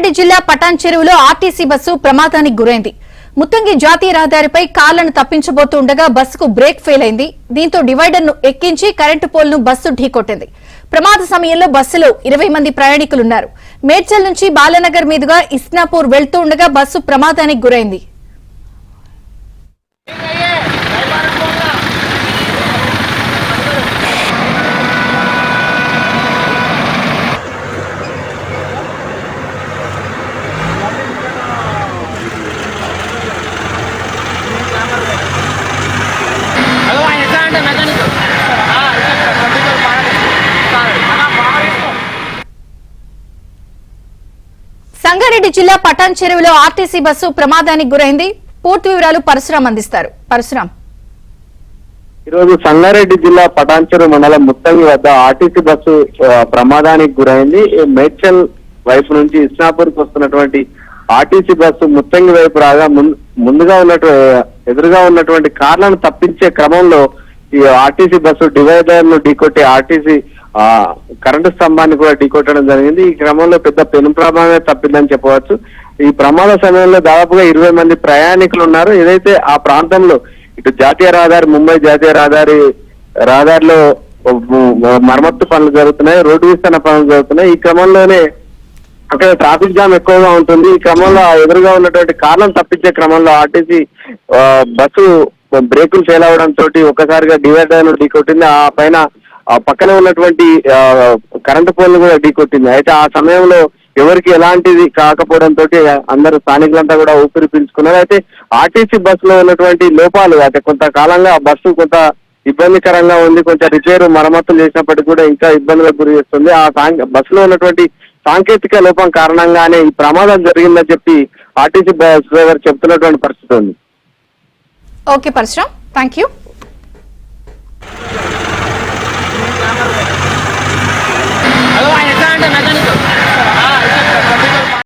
సంగారెడ్డి జిల్లా పటాన్ చెరువులో RTC bus ప్రమాదానికి గురైంది. ముత్తంగి జాతీయ రహదారిపై కార్లను తప్పించబోతుండగా బస్సుకు బ్రేక్ ఫెయిల్ అయింది. దీంతో డివైడర్ ను ఎక్కించి కరెంటు పోల్ ను బస్సు ఢీకొట్టింది. ప్రమాద సమయంలో బస్సులో 20 మంది ప్రయాణికులున్నారు. మేడ్చల్ నుంచి బాలానగర్ మీదుగా ఇస్నాపూర్ వెళ్తూ ఉండగా బస్సు ప్రమాదానికి గురైంది. సంగారెడ్డి జిల్లా పటాన్ చెరువులో ఆర్టీసీ బస్సు ప్రమాదానికి గురైంది. పూర్తి వివరాలు పరశురాం అందిస్తారు. పరశురాం, ఈరోజు సంగారెడ్డి జిల్లా పటాన్ చెరువు మండలం ముత్తంగి వద్ద ఆర్టీసీ బస్సు ప్రమాదానికి గురైంది. మేడ్చల్ వైపు నుంచి ఇస్నాపూర్ కు వస్తున్నటువంటి ఆర్టీసీ బస్సు ముత్తంగి వైపు రాగా ఎదురుగా ఉన్నటువంటి కార్లను తప్పించే క్రమంలో ఈ ఆర్టీసీ బస్సు డివైడర్ ను ఢీకొట్టి ఆర్టీసీ కరెంటు స్తంభాన్ని కూడా ఢీకొట్టడం జరిగింది. ఈ క్రమంలో పెద్ద పెను ప్రమాదమే తప్పిందని చెప్పవచ్చు. ఈ ప్రమాద సమయంలో దాదాపుగా 20 మంది ప్రయాణికులు ఉన్నారు. ఏదైతే ఆ ప్రాంతంలో ఇటు జాతీయ రహదారి ముంబై జాతీయ రహదారిలో మరమ్మత్తు పనులు జరుగుతున్నాయి, రోడ్డు విస్తరణ పనులు జరుగుతున్నాయి. ఈ క్రమంలోనే అక్కడ ట్రాఫిక్ జామ్ ఎక్కువగా ఉంటుంది. ఈ క్రమంలో ఎదురుగా ఉన్నటువంటి కార్లను తప్పించే క్రమంలో ఆర్టీసీ బస్సు బ్రేకులు ఫెయిల్ అవడంతో ఒక్కసారిగా డివైడర్ ను ఢీకొట్టింది. ఆ పైన పక్కనే ఉన్నటువంటి కరెంటు పోల్ కూడా ఢీకొట్టింది. అయితే ఆ సమయంలో ఎవరికి ఎలాంటిది కాకపోవడంతో అందరూ స్థానికులంతా కూడా ఊపిరి పీల్చుకున్నారు. అయితే ఆర్టీసీ బస్సులో ఉన్నటువంటి లోపాలు అయితే కొంతకాలంగా బస్సు కొంత ఇబ్బందికరంగా ఉంది. కొంచెం రిపేరు మరమ్మతులు చేసినప్పటికీ కూడా ఇంకా ఇబ్బందులకు గురి చేస్తుంది. ఆ బస్సులో ఉన్నటువంటి సాంకేతిక లోపం కారణంగానే ఈ ప్రమాదం జరిగిందని చెప్పి ఆర్టీసీ బస్ డ్రైవర్ చెప్తున్నటువంటి పరిస్థితి ఉంది. Okay Parashuram, thank you. ఆయన ఎట్లా అంటే